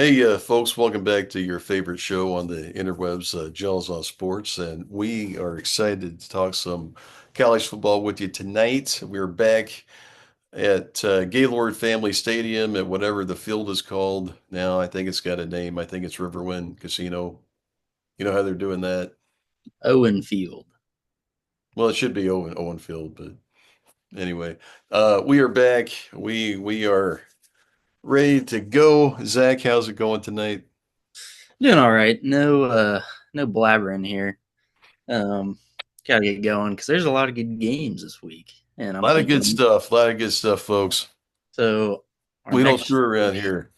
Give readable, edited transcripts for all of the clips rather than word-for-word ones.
Hey, folks, welcome back to your favorite show on the interwebs, Gels on Sports. And we are excited to talk some college football with you tonight. We're back at Gaylord Family Stadium at whatever the field is called now. I think it's got a name. I think it's Riverwind Casino. You know how they're doing that? Owen Field. Well, it should be Owen Field, but anyway, we are back. We are ready to go. Zach, how's it going tonight? Doing all right. No blabbering here. Um, Gotta get going because there's a lot of good games this week, and A I'm lot of good thinking stuff. A lot of good stuff, folks. so. Our We don't next screw around show, here.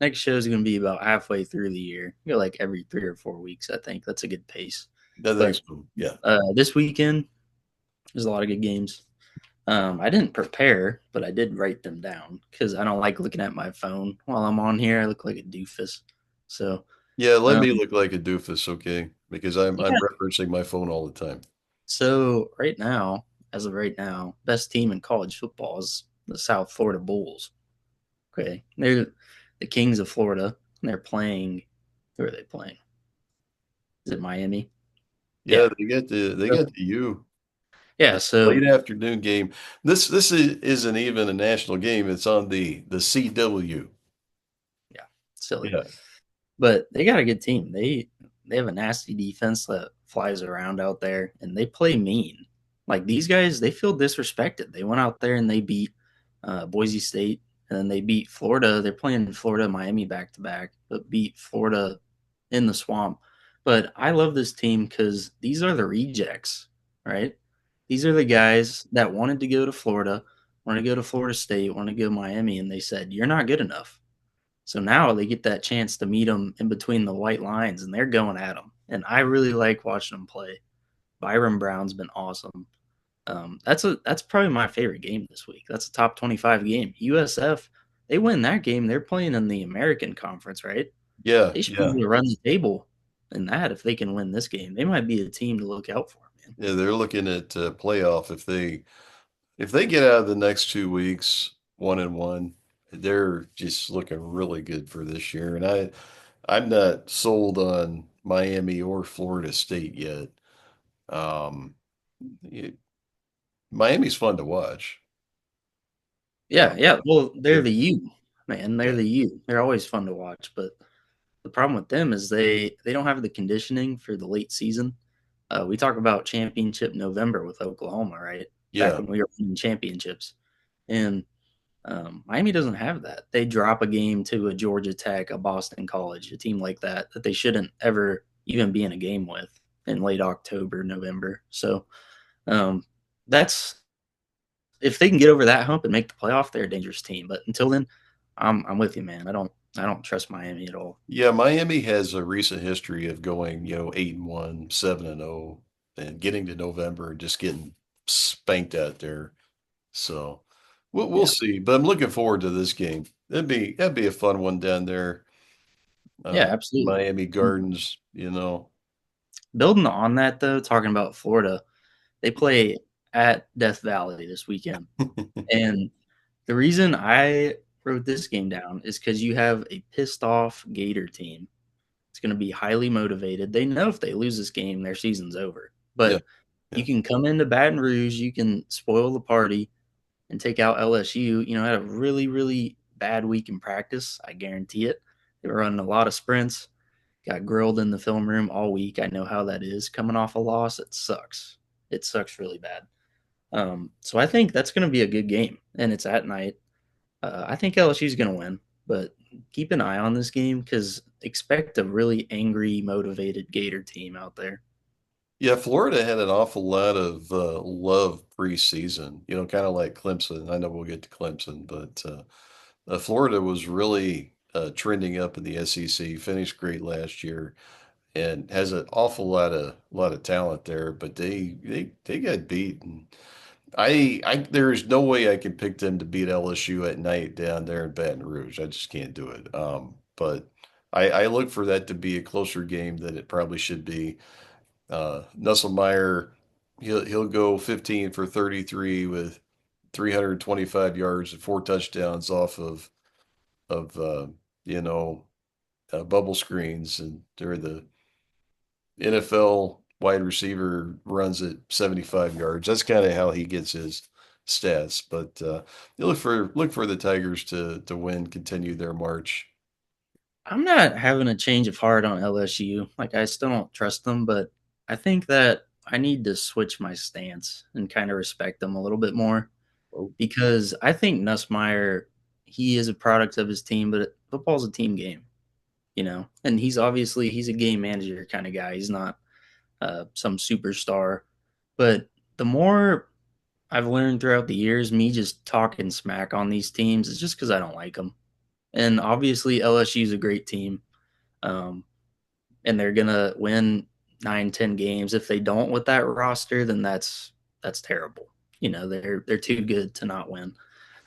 next show is going to be about halfway through the year. Go like every 3 or 4 weeks. I think that's a good pace. I think But so. Yeah. this weekend there's a lot of good games. I didn't prepare, but I did write them down because I don't like looking at my phone while I'm on here. I look like a doofus. So Yeah, let um, me look like a doofus, okay? Because I'm yeah. referencing my phone all the time. So right now, as of right now, best team in college football is the South Florida Bulls. Okay, they're the Kings of Florida, and they're playing. Who are they playing? Is it Miami? Yeah, Yeah. they So, got the U. yeah. The late So afternoon game. Isn't even a national game. It's on the CW. yeah, silly, Yeah. but they got a good team. They have a nasty defense that flies around out there, and they play mean. Like these guys, they feel disrespected. They went out there and they beat Boise State, and then they beat Florida. They're playing Florida, Miami back to back, but beat Florida in the swamp. But I love this team because these are the rejects, right? These are the guys that wanted to go to Florida, wanted to go to Florida State, wanted to go to Miami, and they said, "You're not good enough." So now they get that chance to meet them in between the white lines, and they're going at them. And I really like watching them play. Byron Brown's been awesome. That's probably my favorite game this week. That's a top 25 game. USF, they win that game. They're playing in the American Conference, right? Yeah, They should be yeah. able to run the table in that if they can win this game. They might be a team to look out for, man. Yeah, they're looking at playoff if they get out of the next 2 weeks 1-1, they're just looking really good for this year. And I'm not sold on Miami or Florida State yet. Um, it- Miami's fun to watch. Yeah, yeah. Well, they're They're the U, man. They're yeah, the U. They're always fun to watch, but the problem with them is they don't have the conditioning for the late season. We talk about championship November with Oklahoma, right? Back yeah, when we were winning championships, and Miami doesn't have that. They drop a game to a Georgia Tech, a Boston College, a team like that that they shouldn't ever even be in a game with in late October, November. So um, that's if they can get over that hump and make the playoff, they're a dangerous team. But until then, I'm with you, man. I don't trust Miami at all. yeah. Miami has a recent history of going, 8-1, 7-0, and getting to November and just getting spanked out there. So we'll Yeah, see. But I'm looking forward to this game. That'd be a fun one down there. yeah, absolutely. Miami Gardens, Building on that though, talking about Florida, they play at Death Valley this weekend. And the reason I wrote this game down is because you have a pissed off Gator team. It's going to be highly motivated. They know if they lose this game, their season's over. Yeah, But yeah. you can come into Baton Rouge, you can spoil the party and take out LSU. Had a really, really bad week in practice. I guarantee it. They were running a lot of sprints, got grilled in the film room all week. I know how that is. Coming off a loss, it sucks. It sucks really bad. So I think that's going to be a good game, and it's at night. I think LSU is going to win, but keep an eye on this game because expect a really angry, motivated Gator team out there. Yeah, Florida had an awful lot of love preseason, kind of like Clemson. I know we'll get to Clemson, but Florida was really trending up in the SEC, finished great last year, and has an awful lot of talent there, but they got beat. And I there is no way I can pick them to beat LSU at night down there in Baton Rouge. I just can't do it. But I look for that to be a closer game than it probably should be. Nusselmeyer, he'll go 15 for 33 with 325 yards and four touchdowns off of you know bubble screens, and they're the NFL wide receiver runs at 75 yards. That's kind of how he gets his stats. But you look for the Tigers to win, continue their march. I'm not having a change of heart on LSU. Like, I still don't trust them, but I think that I need to switch my stance and kind of respect them a little bit more Oh, because I think Nussmeier, he is a product of his team, but football's a team game, and he's a game manager kind of guy. He's not some superstar, but the more I've learned throughout the years, me just talking smack on these teams is just because I don't like them. And obviously, LSU is a great team. Um, and they're gonna win 9, 10 games. If they don't with that roster, then that's terrible. They're too good to not win.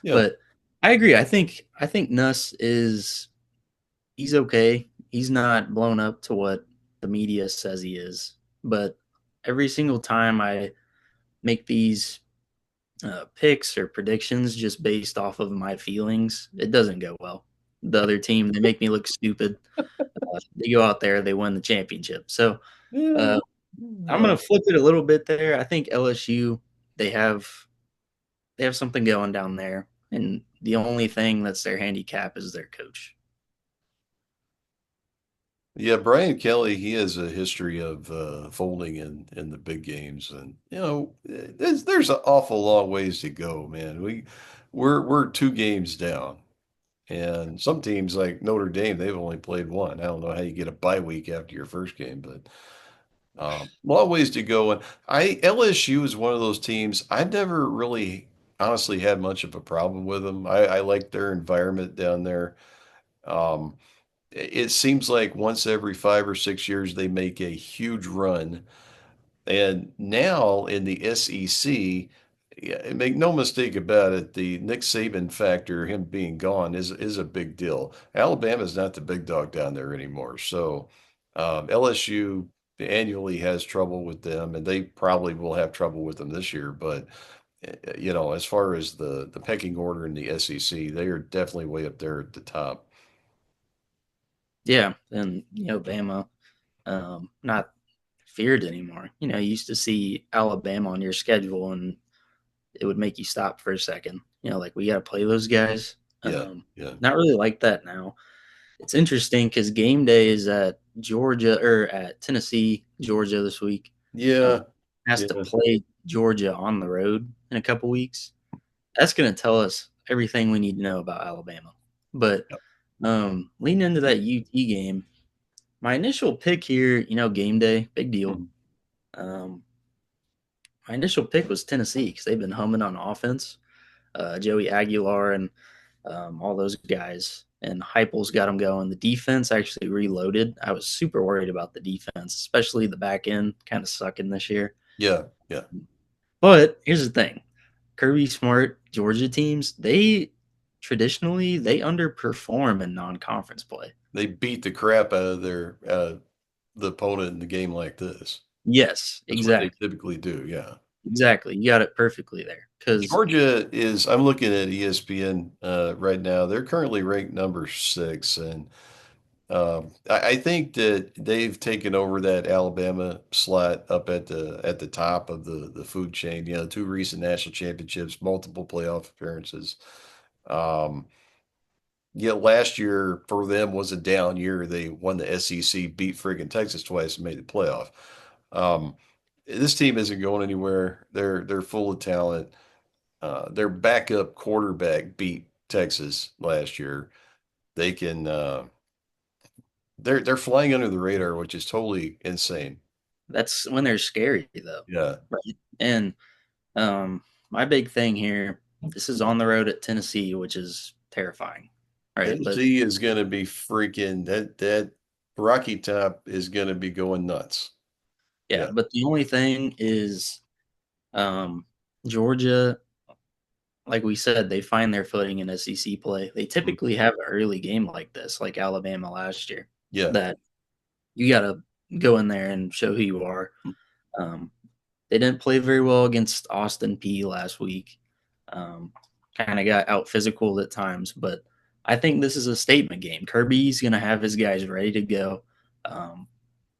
yeah, But I agree. I think Nuss is he's okay. He's not blown up to what the media says he is. But every single time I make these picks or predictions just based off of my feelings, it doesn't go well. The other team, they make me look stupid. They go out there, they win the championship. So yeah, uh, I'm yeah. gonna flip it a little bit there. I think LSU they have they have something going down there, and the only thing that's their handicap is their coach. Yeah, Brian Kelly, he has a history of folding in the big games, and there's an awful long ways to go, man. We're 2 games down, and some teams like Notre Dame, they've only played one. I don't know how you get a bye week after your first game, but a lot of ways to go. And LSU is one of those teams I've never really honestly had much of a problem with them. I like their environment down there. Um, it seems like once every 5 or 6 years they make a huge run. And now in the SEC, yeah, make no mistake about it, the Nick Saban factor, him being gone, is a big deal. Alabama's not the big dog down there anymore. So LSU annually has trouble with them, and they probably will have trouble with them this year. But as far as the pecking order in the SEC, they are definitely way up there at the top. Yeah, and Bama, not feared anymore. You used to see Alabama on your schedule, and it would make you stop for a second. Like we got to play those guys. Yeah, yeah, Not really like that now. It's interesting because game day is at Georgia or at Tennessee, Georgia this week. Uh, yeah, has to yeah. play Georgia on the road in a couple weeks. That's going to tell us everything we need to know about Alabama. But leading into that UT game, my initial pick here, game day, big deal. Mhm. Um, my initial pick was Tennessee because they've been humming on offense. Joey Aguilar and all those guys. And Heupel's got them going. The defense actually reloaded. I was super worried about the defense, especially the back end, kind of sucking this year. Yeah, yeah. But here's the thing: Kirby Smart, Georgia teams, they traditionally they underperform in non-conference play. They beat the crap out of the opponent in the game like this. Yes, That's what they exactly, typically do. Yeah. exactly. You got it perfectly there. Because Georgia is, I'm looking at ESPN right now. They're currently ranked number 6. And I think that they've taken over that Alabama slot up at the top of the food chain. 2 recent national championships, multiple playoff appearances. Um, Yeah, last year for them was a down year. They won the SEC, beat friggin' Texas twice, and made the playoff. Um, this team isn't going anywhere. They're full of talent. Their backup quarterback beat Texas last year. They can they're flying under the radar, which is totally insane. that's when they're scary, though. Yeah. Right. And my big thing here, this is on the road at Tennessee, which is terrifying. Right. But Tennessee is going to be freaking that Rocky Top is going to be going nuts. yeah, Yeah. but the only thing is um, Georgia, like we said, they find their footing in SEC play. They Mhm. typically have an early game like this, like Alabama last year, Yeah. that you got to go in there and show who you are. Um, they didn't play very well against Austin P last week. Um, kind of got out physical at times, but I think this is a statement game. Kirby's going to have his guys ready to go. Um,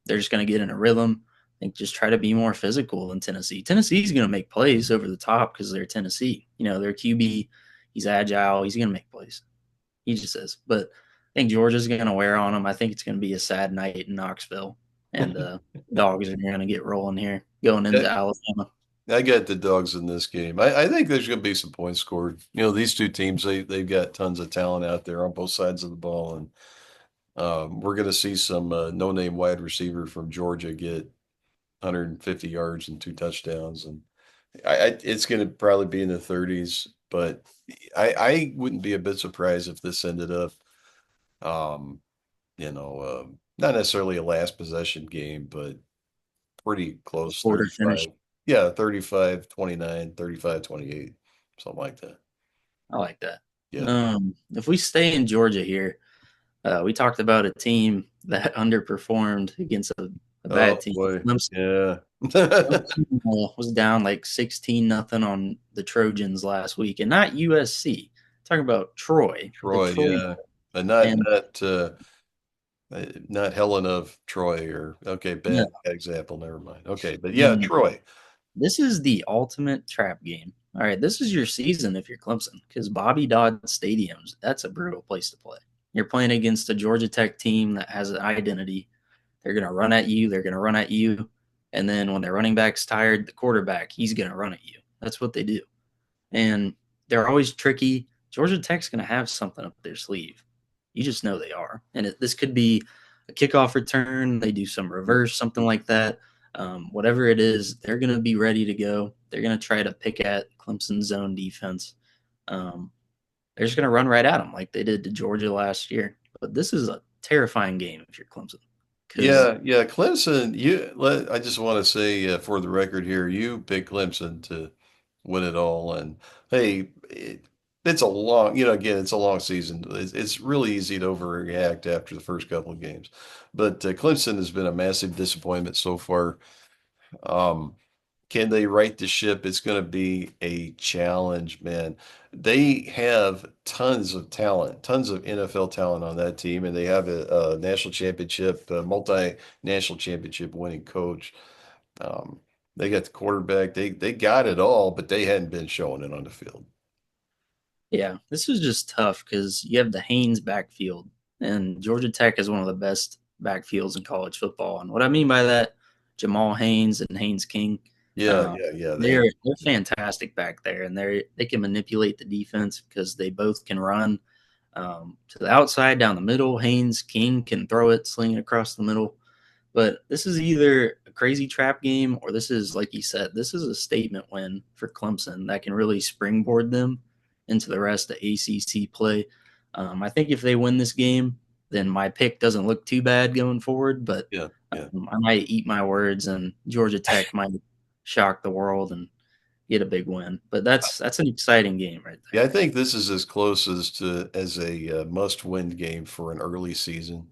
they're just going to get in a rhythm and just try to be more physical than Tennessee. Tennessee's going to make plays over the top because they're Tennessee. You know, their QB, he's agile. He's going to make plays. He just is. But I think Georgia's going to wear on them. I think it's going to be a sad night in Knoxville. And dogs are going to get rolling here going into Alabama. I got the dogs in this game. I think there's going to be some points scored. You know, these two teams, they've got tons of talent out there on both sides of the ball, and we're going to see some no-name wide receiver from Georgia get 150 yards and 2 touchdowns, and it's going to probably be in the 30s. But I wouldn't be a bit surprised if this ended up, um, not necessarily a last possession game, but pretty close, Quarter finish. 35. Yeah, 35-29, 35-28, something like that. I like that. Yeah. If we stay in Georgia here, we talked about a team that underperformed against a bad Oh team. boy. Clemson, Yeah. was down like 16-0 on the Trojans last week, and not USC. Talking about Troy, the Troy, Troy, yeah. And and not Helen of Troy or okay, no, bad example, never mind. Okay, but yeah, and Troy. this is the ultimate trap game. All right, this is your season if you're Clemson because Bobby Dodd Stadium's that's a brutal place to play. You're playing against a Georgia Tech team that has an identity. They're going to run at you. They're going to run at you. And then when their running back's tired, the quarterback, he's going to run at you. That's what they do. And they're always tricky. Georgia Tech's going to have something up their sleeve. You just know they are. And this could be a kickoff return. They do some reverse, something like that. Whatever it is, they're going to be ready to go. They're going to try to pick at Clemson's zone defense. Um, they're just going to run right at them like they did to Georgia last year. But this is a terrifying game if you're Clemson because Yeah, Clemson, I just want to say for the record here, you picked Clemson to win it all. And hey, it's a long, again, it's a long season. It's really easy to overreact after the first couple of games. But Clemson has been a massive disappointment so far. Um, can they right the ship? It's going to be a challenge, man. They have tons of talent, tons of NFL talent on that team, and they have a national championship, multi-national championship winning coach. Um, they got the quarterback. They got it all, but they hadn't been showing it on the field. yeah, this is just tough because you have the Haynes backfield, and Georgia Tech is one of the best backfields in college football. And what I mean by that, Jamal Haynes and Haynes King, Yeah, um, yeah, yeah. The they're fantastic back there, and they can manipulate the defense because they both can run to the outside, down the middle. Haynes King can throw it, sling it across the middle. But this is either a crazy trap game or this is, like you said, this is a statement win for Clemson that can really springboard them into the rest of ACC play. I think if they win this game, then my pick doesn't look too bad going forward, but yeah, yeah. I might eat my words and Georgia Tech might shock the world and get a big win. But that's an exciting game right Yeah, there. I think this is as close as a must-win game for an early season.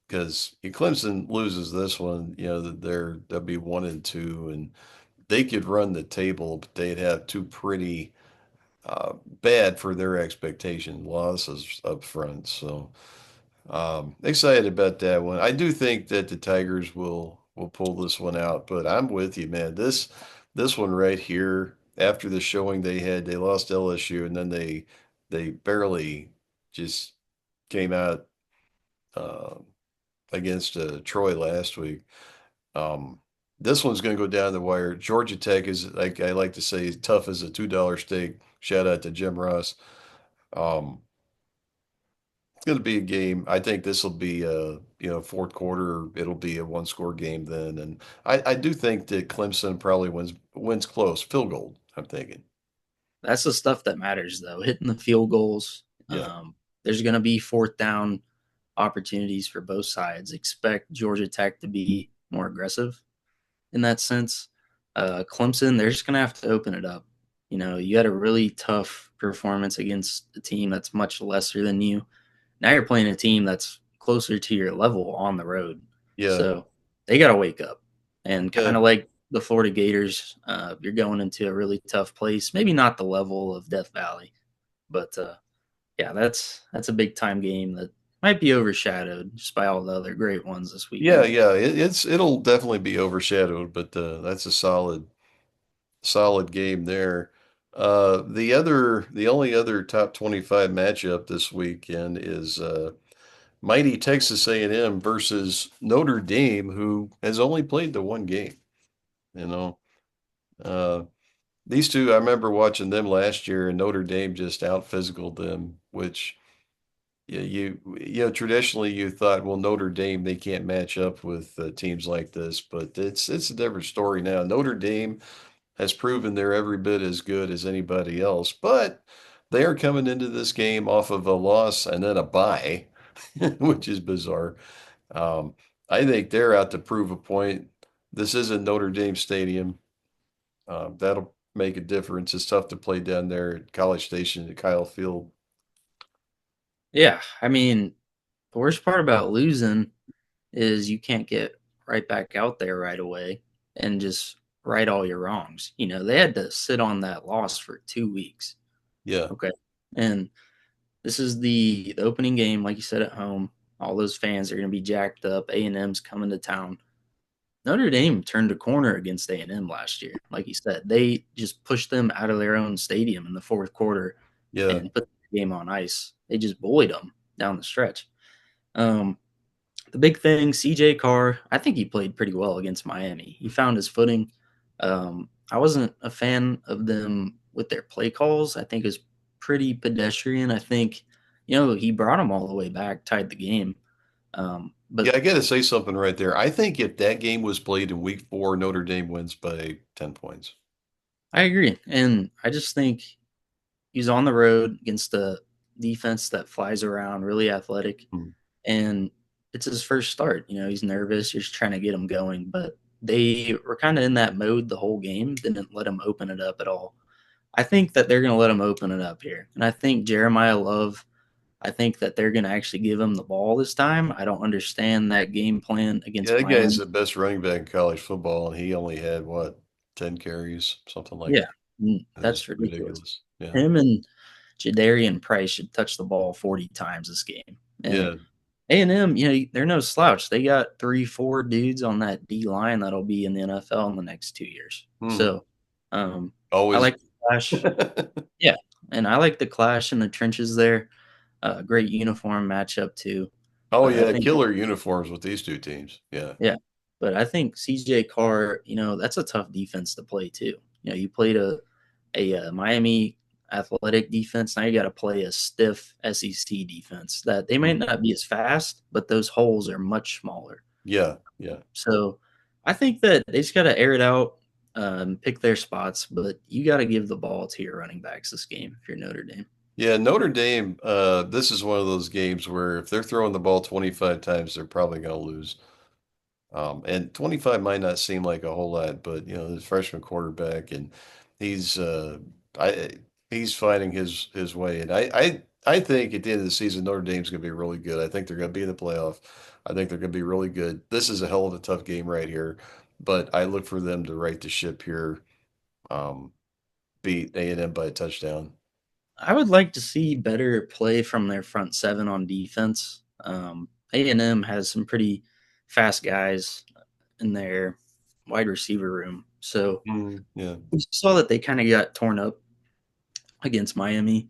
Because if Clemson loses this one, they'll be 1-2, and they could run the table, but they'd have two pretty bad for their expectation losses up front. So excited about that one. I do think that the Tigers will pull this one out, but I'm with you, man. This one right here, after the showing they had, they lost LSU, and then they barely just came out. Uh, against Troy last week. Um, this one's going to go down the wire. Georgia Tech is, like I like to say, tough as a $2 steak. Shout out to Jim Ross. Um, it's going to be a game. I think this will be fourth quarter. It'll be a one-score game then, and I do think that Clemson probably wins close, field goal. I'm thinking. That's the stuff that matters, though. Hitting the field goals. Yeah, There's going to be fourth down opportunities for both sides. Expect Georgia Tech to be more aggressive in that sense. Clemson, they're just going to have to open it up. You know, you had a really tough performance against a team that's much lesser than you. Now you're playing a team that's closer to your level on the road. yeah, So they got to wake up. And yeah. kind of like the Florida Gators, you're going into a really tough place. Maybe not the level of Death Valley, but Yeah, that's a big time game that might be overshadowed just by all the other great ones this Yeah, weekend. yeah, it'll definitely be overshadowed, but that's a solid game there. The only other top 25 matchup this weekend is mighty Texas A&M versus Notre Dame, who has only played the one game. You know, uh, these two, I remember watching them last year, and Notre Dame just out physicaled them, which yeah, traditionally you thought, well, Notre Dame, they can't match up with teams like this, but it's a different story now. Notre Dame has proven they're every bit as good as anybody else, but they are coming into this game off of a loss and then a bye, which is bizarre. Um, I think they're out to prove a point. This isn't Notre Dame Stadium. That'll make a difference. It's tough to play down there at College Station at Kyle Field. Yeah, I mean, the worst part about losing is you can't get right back out there right away and just right all your wrongs. They had to sit on that loss for 2 weeks. Yeah, Okay. And this is the opening game, like you said, at home. All those fans are going to be jacked up. A&M's coming to town. Notre Dame turned a corner against A&M last year. Like you said, they just pushed them out of their own stadium in the fourth quarter yeah. and put the game on ice. They just bullied them down the stretch. Um, the big thing, CJ Carr, I think he played pretty well against Miami. He found his footing. I wasn't a fan of them with their play calls. I think it was pretty pedestrian. I think, he brought them all the way back, tied the game. But Yeah, I got to say something right there. I think if that game was played in week 4, Notre Dame wins by 10 points. I agree. And I just think he's on the road against a defense that flies around, really athletic, Hmm. and it's his first start. He's nervous. You're just trying to get him going, but they were kind of in that mode the whole game. Didn't let him open it up at all. I think that they're going to let him open it up here, and I think Jeremiah Love. I think that they're going to actually give him the ball this time. I don't understand that game plan Yeah, against that guy's Miami. the best running back in college football, and he only had what, 10 carries, something like Yeah, that. It's that's ridiculous. ridiculous. Yeah. Him and Jadarian Price should touch the ball 40 times this game, and Yeah. A&M, they're no slouch. They got 3, 4 dudes on that D line that'll be in the NFL in the next 2 years. Hmm. So, I Always. like the clash. Yeah, and I like the clash in the trenches there. Great uniform matchup too. Oh But I yeah, think, killer uniforms with these two teams. Yeah. yeah, but I think CJ Carr, that's a tough defense to play too. You played a Miami athletic defense. Now you got to play a stiff SEC defense that they might Hmm. not be as fast, but those holes are much smaller. Yeah. Yeah. So I think that they just got to air it out, pick their spots, but you got to give the ball to your running backs this game if you're Notre Dame. Yeah, Notre Dame, this is one of those games where if they're throwing the ball 25 times, they're probably going to lose. And 25 might not seem like a whole lot, but his freshman quarterback, and he's I he's finding his way. And I think at the end of the season, Notre Dame's going to be really good. I think they're going to be in the playoff. I think they're going to be really good. This is a hell of a tough game right here, but I look for them to right the ship here, um, beat A&M by a touchdown. I would like to see better play from their front seven on defense. A&M has some pretty fast guys in their wide receiver room. So Yeah, we saw that they kind of got torn up against Miami.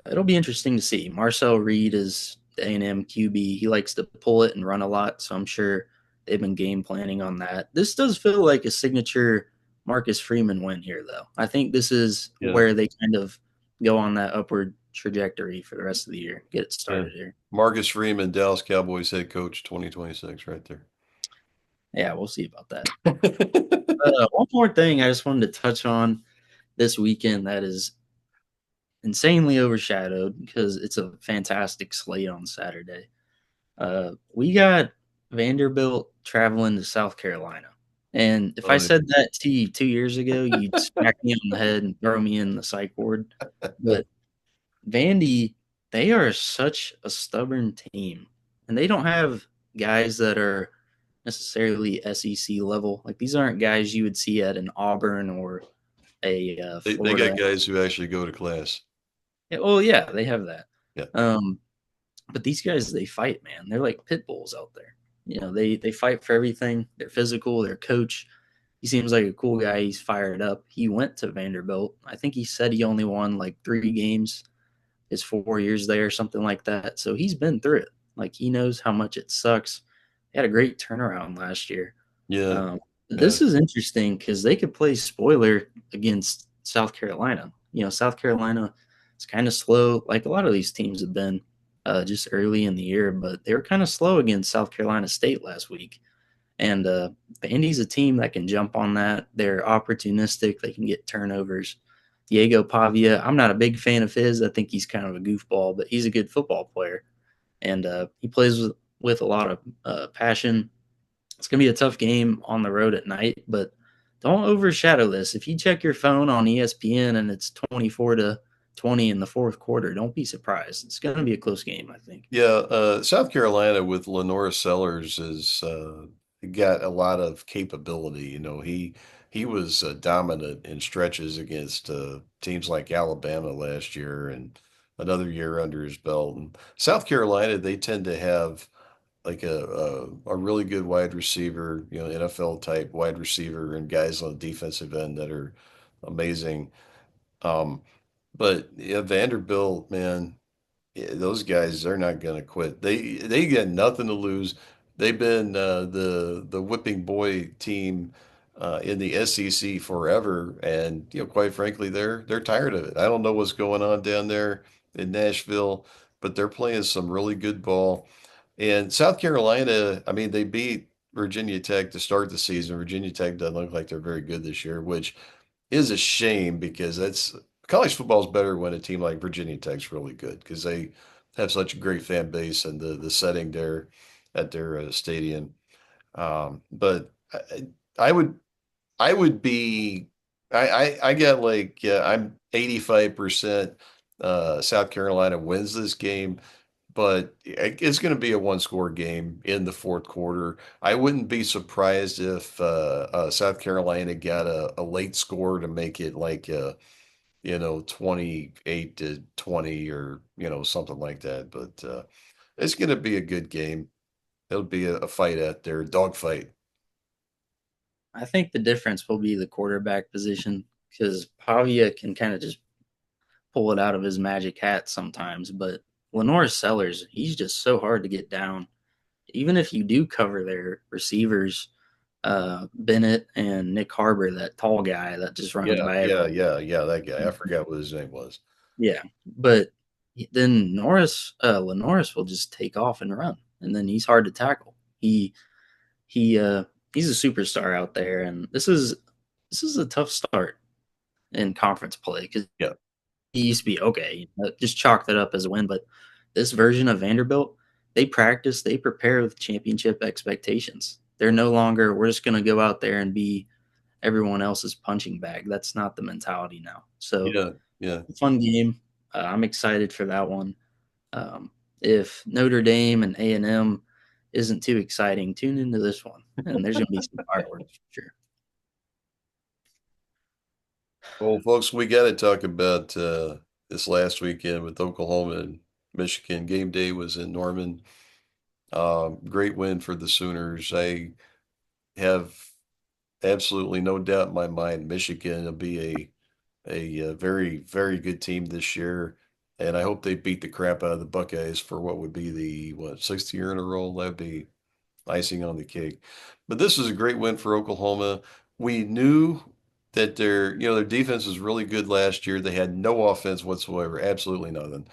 It'll be interesting to see. Marcel Reed is the A&M QB. He likes to pull it and run a lot, so I'm sure they've been game planning on that. This does feel like a signature Marcus Freeman win here, though. I think this is yeah, where they kind of go on that upward trajectory for the rest of the year. Get it yeah. started here. Marcus Freeman, Dallas Cowboys head coach, 2026, right there. Yeah, we'll see about that. One more thing I just wanted to touch on this weekend that is insanely overshadowed because it's a fantastic slate on Saturday. We got Vanderbilt traveling to South Carolina. And if I Oh, said that to you 2 years ago, you'd smack me on the head and throw me in the psych ward. But Vandy, they are such a stubborn team. And they don't have guys that are necessarily SEC level. Like these aren't guys you would see at an Auburn or a they Florida. got guys who actually go to class. Yeah, well, yeah, they have that. Yeah. Um, but these guys, they fight, man. They're like pit bulls out there. They fight for everything. They're physical. Their coach, he seems like a cool guy. He's fired up. He went to Vanderbilt. I think he said he only won like 3 games his 4 years there, something like that. So he's been through it. Like he knows how much it sucks. He had a great turnaround last year. Yeah. Yeah. This is interesting because they could play spoiler against South Carolina. South Carolina is kind of slow, like a lot of these teams have been just early in the year, but they were kind of slow against South Carolina State last week. And Vandy's a team that can jump on that. They're opportunistic. They can get turnovers. Diego Pavia, I'm not a big fan of his. I think he's kind of a goofball, but he's a good football player. And he plays with a lot of passion. It's going to be a tough game on the road at night, but don't overshadow this. If you check your phone on ESPN and it's 24-20 in the fourth quarter, don't be surprised. It's going to be a close game, I think. Yeah. South Carolina with Lenora Sellers is got a lot of capability. He was dominant in stretches against teams like Alabama last year and another year under his belt. And South Carolina, they tend to have like a really good wide receiver, NFL type wide receiver and guys on the defensive end that are amazing. Um, but yeah, Vanderbilt, man, yeah, those guys, they're not going to quit. They got nothing to lose. They've been the whipping boy team in the SEC forever, and quite frankly, they're tired of it. I don't know what's going on down there in Nashville, but they're playing some really good ball. And South Carolina, I mean, they beat Virginia Tech to start the season. Virginia Tech doesn't look like they're very good this year, which is a shame because that's college football is better when a team like Virginia Tech's really good because they have such a great fan base and the setting there at their stadium. But I would be I got like I'm 85% South Carolina wins this game, but it's going to be a one score game in the fourth quarter. I wouldn't be surprised if South Carolina got a late score to make it like 28-20 or something like that. But it's going to be a good game. It'll be a fight out there, a dog fight. I think the difference will be the quarterback position because Pavia can kind of just pull it out of his magic hat sometimes, but Lenore Sellers, he's just so hard to get down. Even if you do cover their receivers, Bennett and Nick Harbor, that tall guy that just runs Yeah, by yeah, everyone. yeah, yeah. That guy. I forgot what his name was. Yeah, but then Lenoris will just take off and run, and then he's hard to tackle. He he's a superstar out there, and this is a tough start in conference play because Yeah, he used to be okay, just chalk that up as a win. But this version of Vanderbilt, they practice, they prepare with championship expectations. They're no longer we're just going to go out there and be everyone else's punching bag. That's not the mentality now. So yeah, yeah. fun game. I'm excited for that one. Um, if Notre Dame and A&M isn't too exciting, tune into this one, and there's going to be some fireworks for sure. Well, folks, we got to talk about this last weekend with Oklahoma and Michigan. Game day was in Norman. Great win for the Sooners. I have absolutely no doubt in my mind Michigan will be a very, very good team this year. And I hope they beat the crap out of the Buckeyes for what would be the, sixth year in a row. That'd be icing on the cake. But this was a great win for Oklahoma. We knew that their defense was really good last year. They had no offense whatsoever, absolutely nothing.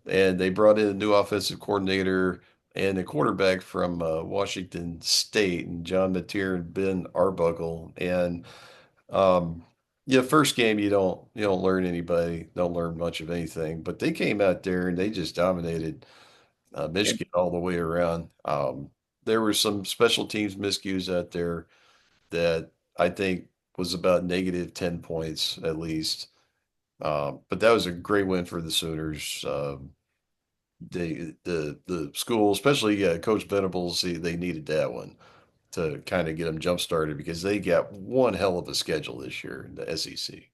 And they brought in a new offensive coordinator and a quarterback from Washington State, and John Mateer and Ben Arbuckle. And yeah, first game you don't learn anybody, don't learn much of anything. But they came out there and they just dominated Michigan all the way around. There were some special teams miscues out there that I think was about negative 10 points at least. But that was a great win for the Sooners. The school, especially Coach Venables, they needed that one to kind of get them jump started because they got one hell of a schedule this year in the SEC.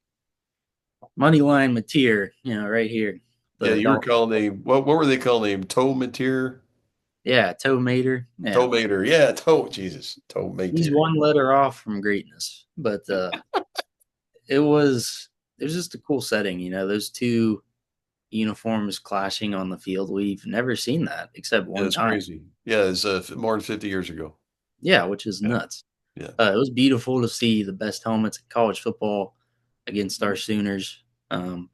Money line Mateer, right here. Yeah, The you were Dolphins. calling him, what were they calling him? Toe Mateer? Yeah, Toe Mater. Yeah, Toe Mater. Yeah, Toe, Jesus. Toe he's Mateer. one letter off from greatness, but it was it was just a cool setting. You know, those two uniforms clashing on the field. We've never seen that except Yeah, one it's time. crazy. Yeah, it's more than 50 years ago. Yeah, which is Yeah, nuts. yeah. It was beautiful to see the best helmets in college football against our Sooners. Um,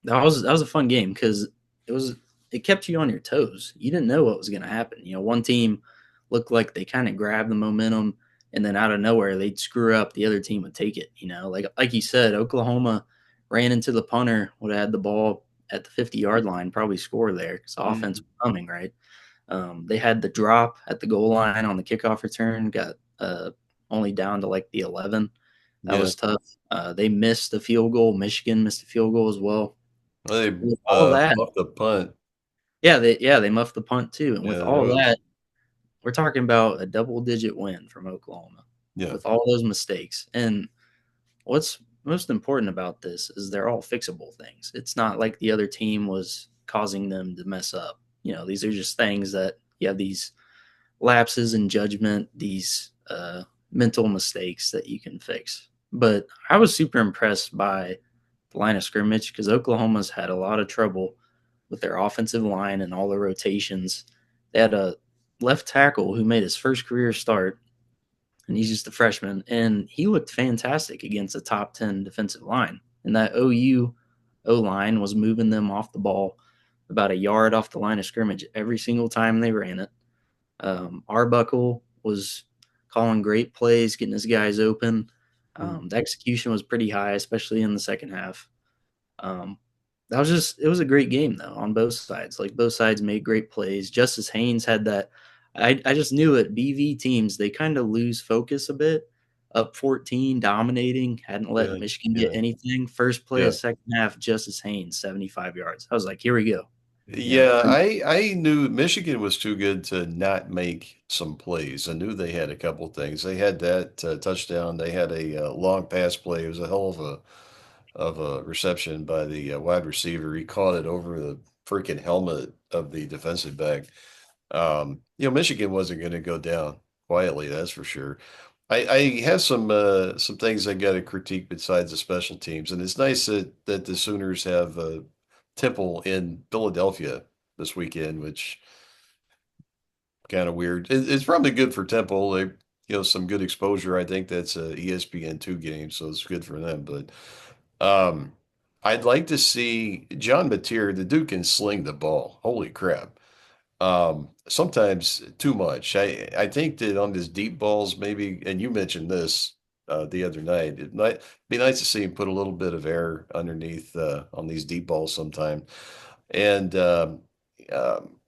that was a fun game because it was it kept you on your toes. You didn't know what was going to happen. You know, one team looked like they kind of grabbed the momentum, and then out of nowhere they'd screw up. The other team would take it. You know, like you said, Oklahoma ran into the punter, would have had the ball at the 50-yard line, probably score there because the offense Mhm. was coming right. They had the drop at the goal line on the kickoff return, got only down to like the 11. That Yeah. was tough. They missed a field goal. Michigan missed a field goal as well. Well, they With all that, off the punt. they muffed the punt too. And with Yeah, all that, we're talking about a double-digit win from Oklahoma yeah. with all those mistakes. And what's most important about this is they're all fixable things. It's not like the other team was causing them to mess up. You know, these are just things that you have these lapses in judgment, these mental mistakes that you can fix. But I was super impressed by the line of scrimmage because Oklahoma's had a lot of trouble with their offensive line and all the rotations. They had a left tackle who made his first career start, and he's just a freshman, and he looked fantastic against a top 10 defensive line. And that OU O line was moving them off the ball about a yard off the line of scrimmage every single time they ran it. Arbuckle was calling great plays, getting his guys open. Mm. The execution was pretty high, especially in the second half. Um, that was just it was a great game though on both sides. Like both sides made great plays. Justice Haynes had that. I just knew it. BV teams they kind of lose focus a bit. Up 14, dominating, hadn't let Yeah, Michigan get yeah, anything. First play yeah. of second half, Justice Haynes, 75 yards. I was like, here we go. You know, Yeah, I knew Michigan was too good to not make some plays. I knew they had a couple things. They had that touchdown. They had a long pass play. It was a hell of a reception by the wide receiver. He caught it over the freaking helmet of the defensive back. Michigan wasn't going to go down quietly, that's for sure. I have some things I got to critique besides the special teams, and it's nice that the Sooners have Temple in Philadelphia this weekend, which kind of weird. It's probably good for Temple. Some good exposure. I think that's a ESPN2 game, so it's good for them. But um, I'd like to see John Mateer. The dude can sling the ball. Holy crap! Sometimes too much. I think that on his deep balls, maybe, and you mentioned this the other night, it might be nice to see him put a little bit of air underneath on these deep balls sometime. And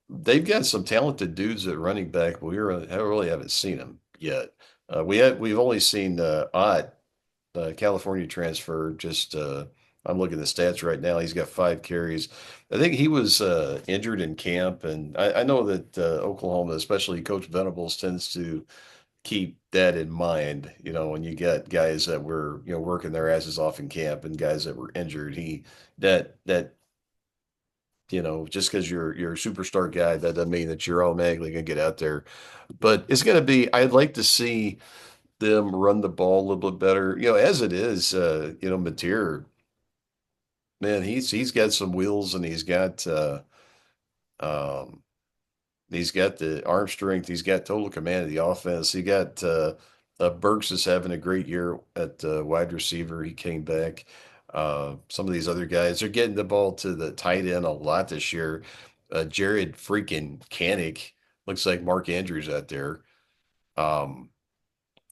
they've got some talented dudes at running back, but really haven't seen them yet. We've only seen Ott, California transfer. Just I'm looking at the stats right now. He's got 5 carries. I think he was injured in camp, and I know that Oklahoma, especially Coach Venables, tends to keep that in mind. When you get guys that were working their asses off in camp and guys that were injured, that just because you're a superstar guy, that doesn't mean that you're automatically going to get out there. But it's going to be. I'd like to see them run the ball a little bit better. As it is, Mateer, man, he's got some wheels and um, he's got the arm strength. He's got total command of the offense. He got Burks is having a great year at wide receiver. He came back. Some of these other guys are getting the ball to the tight end a lot this year. Jared freaking Canick looks like Mark Andrews out there. Um,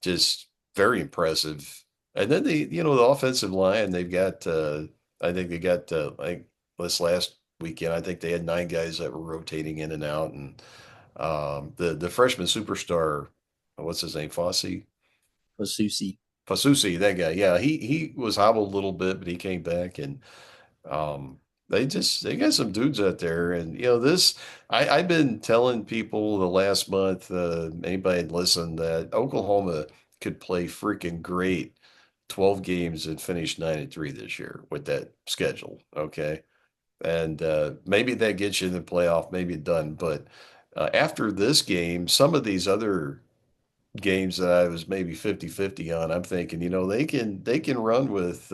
just very impressive. And then the offensive line, they've got, I think they got, like this last weekend, I think they had 9 guys that were rotating in and out. And the freshman superstar, what's his name, Fossey? Susi. Fasusi, that guy. Yeah, he was hobbled a little bit, but he came back and um, they got some dudes out there, and this. I've been telling people the last month, anybody listen, that Oklahoma could play freaking great 12 games and finish 9-3 this year with that schedule. Okay, and maybe that gets you in the playoff, maybe it doesn't. But after this game, some of these other games that I was maybe 50-50 on, I'm thinking, they can run with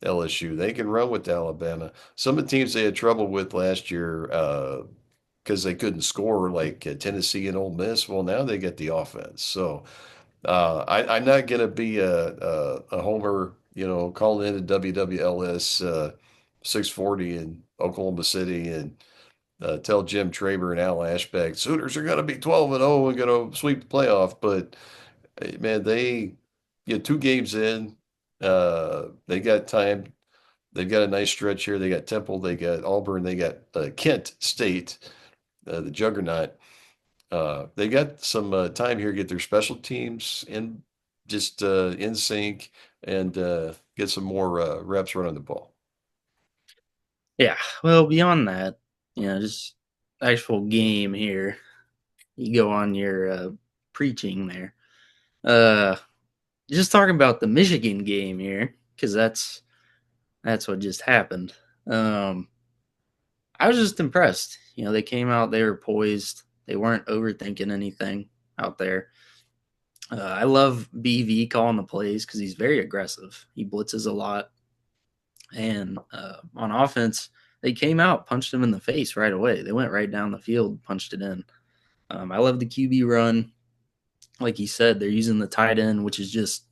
LSU. They can run with Alabama. Some of the teams they had trouble with last year because they couldn't score, like Tennessee and Ole Miss. Well, now they get the offense. So I'm not going to be a homer, calling in a WWLS 640 in Oklahoma City and tell Jim Traber and Al Ashbeck Sooners are going to be 12-0 and going to sweep the playoff. But man, they get 2 games in. They got time. They've got a nice stretch here. They got Temple. They got Auburn. They got Kent State, the juggernaut. They got some time here to get their special teams in just in sync and get some more reps running the ball. Yeah. Well, beyond that, just actual game here. You go on your preaching there. Uh, just talking about the Michigan game here because that's what just happened. Um, I was just impressed. They came out, they were poised, they weren't overthinking anything out there. I love BV calling the plays because he's very aggressive. He blitzes a lot, and on offense, they came out, punched him in the face right away. They went right down the field, punched it in. I love the QB run. Like he said, they're using the tight end, which is just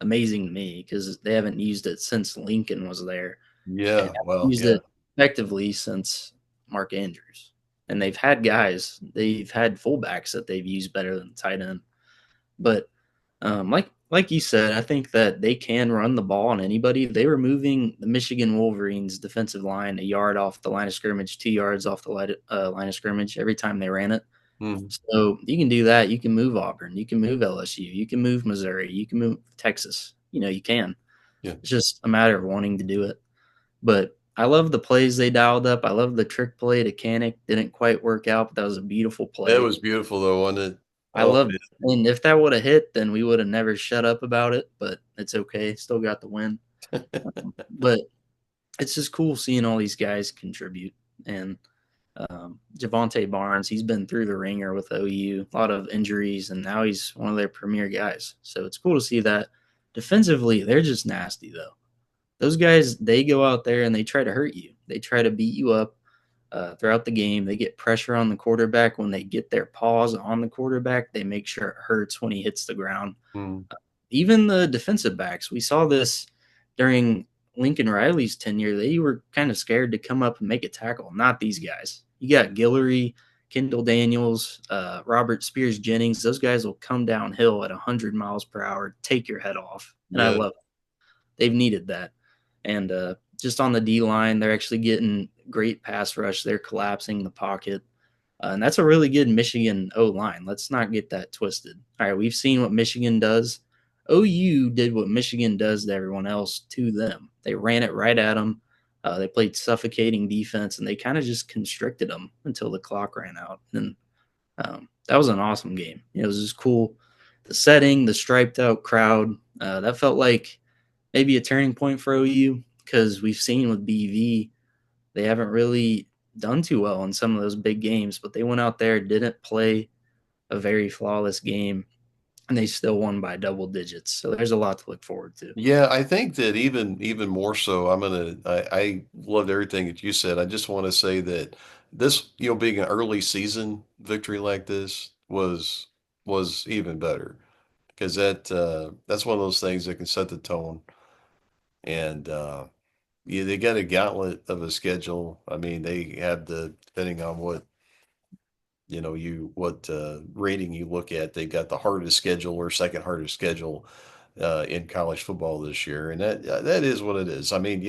amazing to me because they haven't used it since Lincoln was there and Yeah, haven't well, used yeah. it effectively since Mark Andrews. And they've had guys, they've had fullbacks that they've used better than tight end. But like you said, I think that they can run the ball on anybody. They were moving the Michigan Wolverines defensive line a yard off the line of scrimmage, 2 yards off the line of scrimmage every time they ran it. Mhm. So you can do that. You can move Auburn. You can move LSU. You can move Missouri. You can move Texas. You can. Yeah. It's just a matter of wanting to do it. But I love the plays they dialed up. I love the trick play to Canick. Didn't quite work out, but that was a beautiful It play. was beautiful though, wasn't it? I Oh, loved it. And if that would have hit, then we would have never shut up about it. But it's okay. Still got the win. man. But it's just cool seeing all these guys contribute. And Javante Barnes, he's been through the ringer with OU, a lot of injuries, and now he's one of their premier guys. So it's cool to see that. Defensively, they're just nasty though. Those guys, they go out there and they try to hurt you. They try to beat you up throughout the game. They get pressure on the quarterback. When they get their paws on the quarterback, they make sure it hurts when he hits the ground. Mm. Even the defensive backs, we saw this during Lincoln Riley's tenure. They were kind of scared to come up and make a tackle. Not these guys. You got Guillory, Kendall Daniels, Robert Spears Jennings. Those guys will come downhill at 100 miles per hour, take your head off. And I Yeah. love it. They've needed that. And just on the D line, they're actually getting great pass rush. They're collapsing the pocket. And that's a really good Michigan O line. Let's not get that twisted. All right, we've seen what Michigan does. OU did what Michigan does to everyone else to them. They ran it right at them. They played suffocating defense, and they kind of just constricted them until the clock ran out. And that was an awesome game. It was just cool. The setting, the striped out crowd, that felt like maybe a turning point for OU because we've seen with BV they haven't really done too well in some of those big games, but they went out there, didn't play a very flawless game, and they still won by double digits. So there's a lot to look forward to. Yeah, I think that even more so, I loved everything that you said. I just want to say that this, being an early season victory like this was even better because that's one of those things that can set the tone. And yeah, they got a gauntlet of a schedule. I mean, they have depending on what rating you look at, they've got the hardest schedule or second hardest schedule in college football this year, and that is what it is. I mean,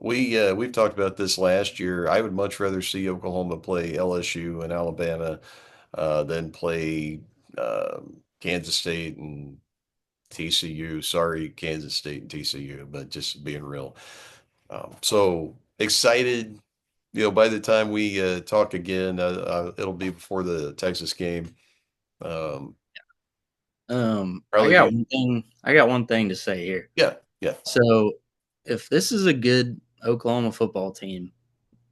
we've talked about this last year. I would much rather see Oklahoma play LSU and Alabama than play Kansas State and TCU. Sorry, Kansas State and TCU, but just being real. So excited. By the time we talk again, it'll be before the Texas game. Um, I Probably got be, one thing. I got one thing to say here. yeah, yeah. So if this is a good Oklahoma football team,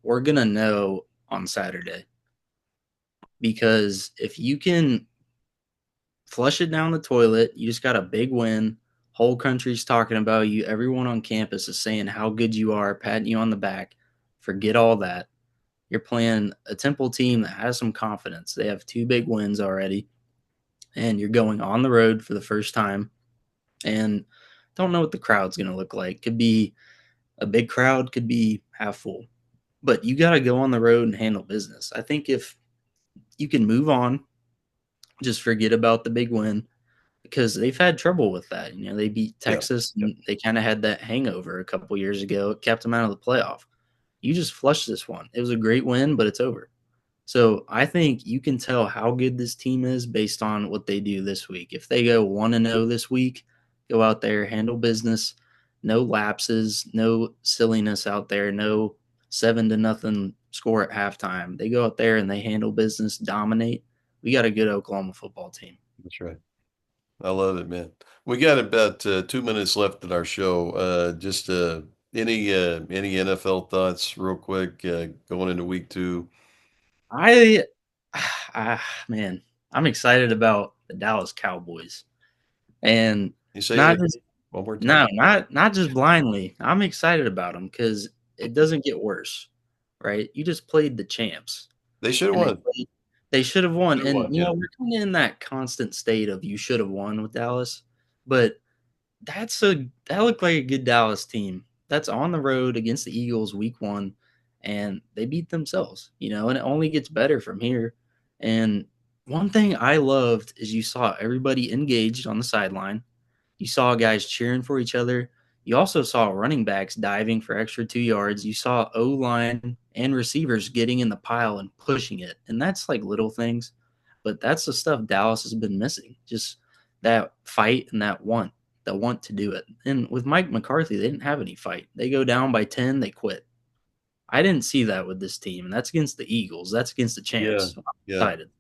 we're going to know on Saturday because if you can flush it down the toilet, you just got a big win. Whole country's talking about you. Everyone on campus is saying how good you are, patting you on the back. Forget all that. You're playing a Temple team that has some confidence. They have two big wins already, and you're going on the road for the first time. And don't know what the crowd's going to look like. Could be a big crowd, could be half full. But you got to go on the road and handle business. I think if you can move on, just forget about the big win because they've had trouble with that. You know, they beat Yeah. Texas Yeah. and they kind of had that hangover a couple years ago. It kept them out of the playoff. You just flushed this one. It was a great win, but it's over. So I think you can tell how good this team is based on what they do this week. If they go 1-0 this week, go out there, handle business, no lapses, no silliness out there, no 7-0 score at halftime. They go out there and they handle business, dominate. We got a good Oklahoma football team. That's right. I love it, man. We got about 2 minutes left in our show. Just any NFL thoughts, real quick, going into week 2? I, man, I'm excited about the Dallas Cowboys, and You say it not again just one more time. no, not just blindly. I'm excited about them because it doesn't get worse, right? You just played the champs, They should have and won. they should have won. Should have And won. Yeah. we're kind of in that constant state of you should have won with Dallas, but that looked like a good Dallas team. That's on the road against the Eagles week 1, and they beat themselves, and it only gets better from here. And one thing I loved is you saw everybody engaged on the sideline. You saw guys cheering for each other. You also saw running backs diving for extra 2 yards. You saw O line and receivers getting in the pile and pushing it. And that's like little things, but that's the stuff Dallas has been missing. Just that fight and that want to do it. And with Mike McCarthy, they didn't have any fight. They go down by 10, they quit. I didn't see that with this team, and that's against the Eagles. That's against the Yeah. champs. I'm Yeah. excited.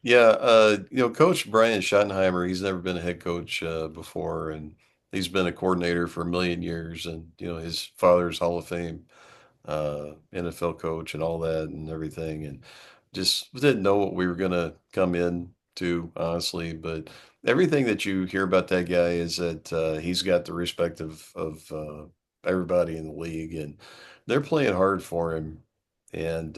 Yeah. Coach Brian Schottenheimer, he's never been a head coach before, and he's been a coordinator for a million years. And, his father's Hall of Fame NFL coach and all that and everything. And just didn't know what we were going to come in to, honestly. But everything that you hear about that guy is that he's got the respect of everybody in the league, and they're playing hard for him. And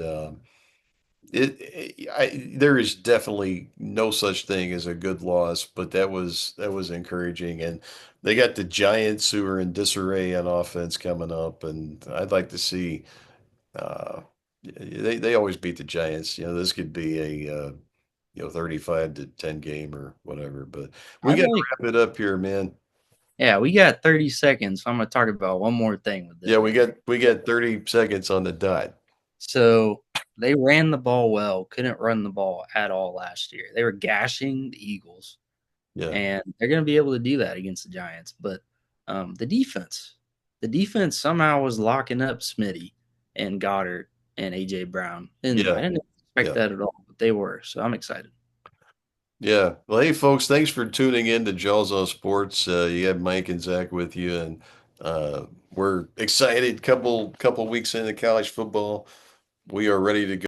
there is definitely no such thing as a good loss, but that was encouraging. And they got the Giants, who are in disarray on offense, coming up, and I'd like to see. They always beat the Giants. This could be a 35-10 game or whatever. But we I got to like wrap it up here, man. Yeah, we got 30 seconds. So I'm going to talk about one more thing with Yeah, this we game. got we got 30 seconds on the dot. So they ran the ball well, couldn't run the ball at all last year. They were gashing the Eagles, Yeah, and they're going to be able to do that against the Giants. But the defense somehow was locking up Smitty and Goddard and AJ Brown, and I yeah, didn't expect yeah. that at all, but they were. So I'm excited. Yeah. Well, hey, folks, thanks for tuning in to Jaws on Sports. You have Mike and Zach with you, and we're excited. Couple weeks into college football, we are ready to go.